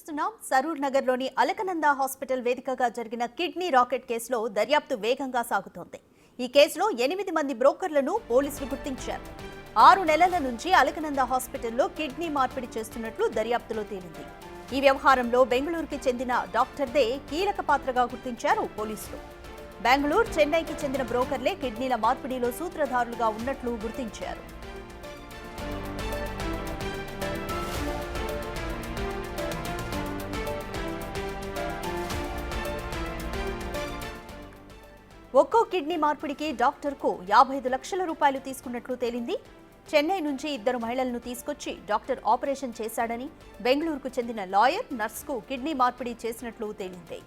చూస్తున్నాం. సరూర్ నగర్లోని అలకనంద హాస్పిటల్ వేదికగా జరిగిన కిడ్నీ రాకెట్ కేసులో దర్యాప్తు వేగంగా సాగుతోంది. ఈ కేసులో 8 మంది బ్రోకర్లను పోలీసులు గుర్తించారు. 6 నెలల నుంచి అలకనంద హాస్పిటల్లో కిడ్నీ మార్పిడి చేస్తున్నట్లు దర్యాప్తులో తేలింది. ఈ వ్యవహారంలో బెంగళూరుకి చెందిన డాక్టర్దే కీలక పాత్రగా గుర్తించారు పోలీసులు. బెంగళూరు, చెన్నైకి చెందిన బ్రోకర్లే కిడ్నీల మార్పిడిలో సూత్రధారులుగా ఉన్నట్లు గుర్తించారు. ఒక్కో కిడ్నీ మార్పిడికి డాక్టర్కు 55 లక్షల రూపాయలు తీసుకున్నట్లు తేలింది. చెన్నై నుంచి 2 మహిళలను తీసుకొచ్చి డాక్టర్ ఆపరేషన్ చేశాడని, బెంగళూరుకు చెందిన లాయర్, నర్స్కు కిడ్నీ మార్పిడి చేసినట్లు తేలింది.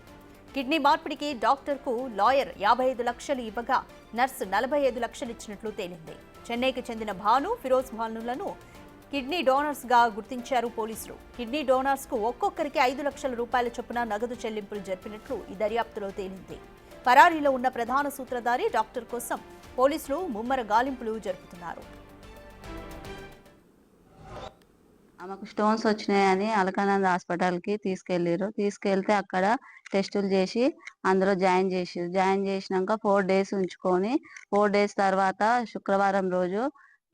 కిడ్నీ మార్పిడికి డాక్టర్కు లాయర్ 55 లక్షలు ఇవ్వగా, నర్స్ 45 లక్షలు ఇచ్చినట్లు తేలింది. చెన్నైకి చెందిన భాను, ఫిరోజ్ భానులను కిడ్నీ డోనర్స్గా గుర్తించారు పోలీసులు. కిడ్నీ డోనర్స్కు ఒక్కొక్కరికి 5 లక్షల రూపాయల చొప్పున నగదు చెల్లింపులు జరిపినట్లు ఈ దర్యాప్తులో తేలింది. పరారీలో ఉన్న ప్రధాన సూత్రధారి డాక్టర్ కోసం పోలీసులు ముమ్మర గాలింపులు జరుపుతున్నారు. ఆమెకు స్టోన్స్ వచ్చినాయని అలకానంద హాస్పిటల్కి తీసుకెళ్తే అక్కడ టెస్టులు చేసి అందులో జాయిన్ చేసినాక 4 డేస్ ఉంచుకొని 4 డేస్ తర్వాత శుక్రవారం రోజు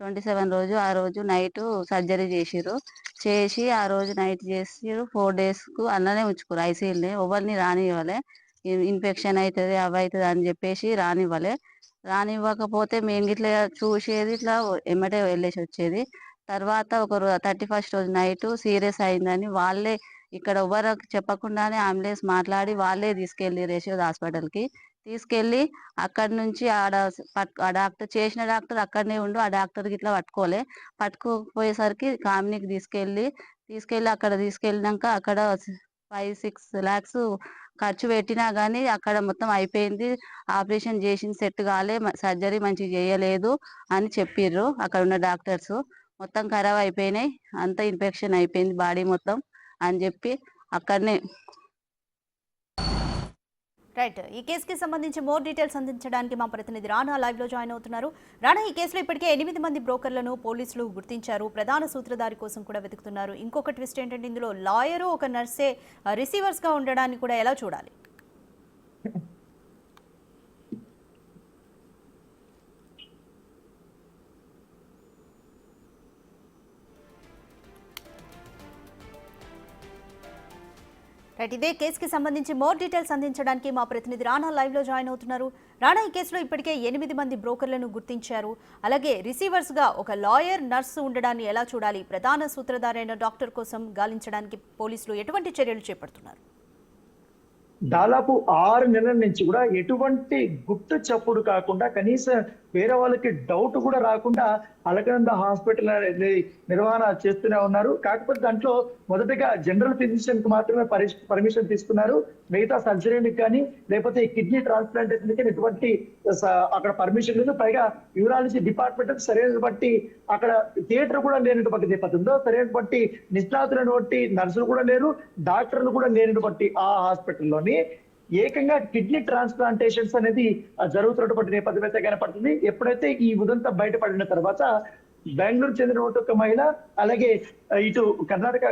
27 రోజు ఆ రోజు నైట్ సర్జరీ చేసి ఆ రోజు నైట్ 4 డేస్కు అన్ననే ఉంచుకోరు. ఐసీయూని ఎవరిని రానివ్వలే, ఇన్ఫెక్షన్ అవుతుంది అవి అవుతుంది అని చెప్పేసి రానివ్వకపోతే మేము ఇట్లా చూసేది, ఇట్లా ఎమ్మటే వెళ్ళేసి వచ్చేది. తర్వాత ఒక 31st రోజు నైట్ సీరియస్ అయిందని వాళ్ళే ఇక్కడ ఎవరికి చెప్పకుండానే అంబులెన్స్ మాట్లాడి వాళ్ళే తీసుకెళ్ళి యశోద హాస్పిటల్కి తీసుకెళ్ళి అక్కడి నుంచి ఆ డాక్టర్ చేసిన డాక్టర్ అక్కడనే ఉండు, ఆ డాక్టర్కి ఇట్లా పట్టుకోపోయేసరికి కామినీకి తీసుకెళ్ళి అక్కడ తీసుకెళ్ళినాక అక్కడ 5-6 lakhs ఖర్చు పెట్టినా కానీ అక్కడ మొత్తం అయిపోయింది. ఆపరేషన్ చేసిన సెట్ కాలే, సర్జరీ మంచిగా చేయలేదు అని చెప్పిర్రు. అక్కడ ఉన్న డాక్టర్స్ మొత్తం ఖరాబ్ అయిపోయినాయి, అంతా ఇన్ఫెక్షన్ అయిపోయింది బాడీ మొత్తం అని చెప్పి అక్కడనే. రైట్. ఈ కేసుకి సంబంధించి మోర్ డీటెయిల్స్ అందించడానికి మా ప్రతినిధి రాణా లైవ్ లో జాయిన్ అవుతున్నారు. రాణా, ఈ కేసులో ఇప్పటికే 8 మంది బ్రోకర్లను పోలీసులు గుర్తించారు. ప్రధాన సూత్రధారి కోసం కూడా వెతుకుతున్నారు. ఇంకొక ట్విస్ట్ ఏంటంటే ఇందులో లాయరు, ఒక నర్సే రిసీవర్స్ గా ఉండడాన్ని కూడా ఎలా చూడాలి? రైట్. ఇదే కేసుకి సంబంధించి మోర్ డీటెయిల్స్ అందించడానికి మా ప్రతినిధి రాణా లైవ్ లో జాయిన్ అవుతున్నారు. రాణా, ఈ కేసులో ఇప్పటికే 8 మంది బ్రోకర్లను గుర్తించారు. అలాగే రిసీవర్స్ గా ఒక లాయర్, నర్సు ఉండడాన్ని ఎలా చూడాలి? ప్రధాన సూత్రధారైన డాక్టర్ కోసం గాలించడానికి పోలీసులు ఎటువంటి చర్యలు చేపడుతున్నారు? దాదాపు 6 నెలల నుంచి కూడా ఎటువంటి గుట్టు చప్పుడు కాకుండా, కనీసం వేరే వాళ్ళకి డౌట్ కూడా రాకుండా అలకనంద హాస్పిటల్ నిర్వహణ చేస్తూనే ఉన్నారు. కాకపోతే దాంట్లో మొదటగా జనరల్ ఫిజిషియన్ కి మాత్రమే పర్మిషన్ తీసుకున్నారు. మిగతా సర్జరీకి కానీ లేకపోతే కిడ్నీ ట్రాన్స్ప్లాంటేషన్ కి ఎటువంటి అక్కడ పర్మిషన్ లేదు. పైగా యూరాలజీ డిపార్ట్మెంట్ సరైన బట్టి అక్కడ థియేటర్ కూడా లేనటువంటి నేపథ్యంలో సరైనటువంటి నిష్ణాతులైనటువంటి నర్సులు కూడా లేరు, డాక్టర్లు కూడా లేనటువంటి ఆ హాస్పిటల్లోని ఏకంగా కిడ్నీ ట్రాన్స్ప్లాంటేషన్స్ అనేది జరుగుతున్నటువంటి నేపథ్యం అయితే కనపడుతుంది. ఎప్పుడైతే ఈ ఉదంతం బయటపడిన తర్వాత బెంగళూరు చెందినటువంటి ఒక మహిళ, అలాగే ఇటు కర్ణాటక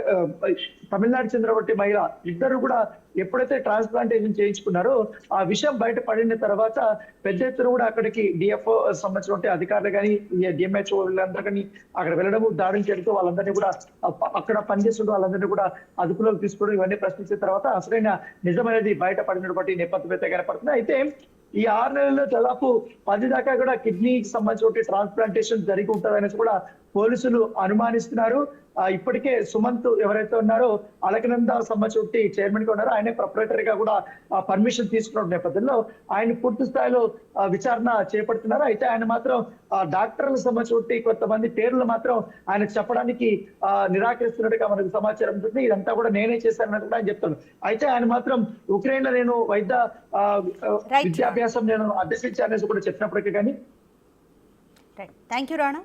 తమిళనాడు చెందినటువంటి మహిళ ఇద్దరు కూడా ఎప్పుడైతే ట్రాన్స్ప్లాంటేషన్ చేయించుకున్నారో ఆ విషయం బయటపడిన తర్వాత పెద్ద ఎత్తున కూడా అక్కడికి డిఎఫ్ఓ సంబంధించిన అధికారులు కానీ డిఎంహెచ్ఓ వీళ్ళందరూ కానీ అక్కడ వెళ్ళడము, దాడులు చేయడంతో వాళ్ళందరినీ కూడా అక్కడ పనిచేస్తుంటే వాళ్ళందరినీ కూడా అదుపులోకి తీసుకోవడం, ఇవన్నీ ప్రశ్నించిన తర్వాత అసలైన నిజమనేది బయటపడినటువంటి నేపథ్యం అయితే కనపడుతుంది. అయితే ఈ 6 నెలల్లో దాదాపు 10 దాకా కూడా కిడ్నీకి సంబంధించిన ట్రాన్స్ప్లాంటేషన్ జరిగి ఉంటుందనేసి కూడా పోలీసులు అనుమానిస్తున్నారు. ఇప్పటికే సుమంత్ ఎవరైతే ఉన్నారో అలకనంద సంబంధించి చైర్మన్ గా ఉన్నారో ఆయన ప్రొపరేటర్ గా కూడా పర్మిషన్ తీసుకున్న నేపథ్యంలో ఆయన పూర్తి స్థాయిలో విచారణ చేపడుతున్నారు. అయితే ఆయన మాత్రం డాక్టర్లకు సంబంధించి కొంతమంది పేర్లు మాత్రం ఆయన చెప్పడానికి నిరాకరిస్తున్నట్టుగా మనకు సమాచారం ఉంటుంది. ఇదంతా కూడా నేనే చేశానని కూడా ఆయన చెప్తాను. అయితే ఆయన మాత్రం ఉక్రెయిన్ లో నేను వైద్య విద్యాభ్యాసం నేను అభ్యసించానని కూడా చెప్పినప్పటికీ కానీ. Thank you Rana.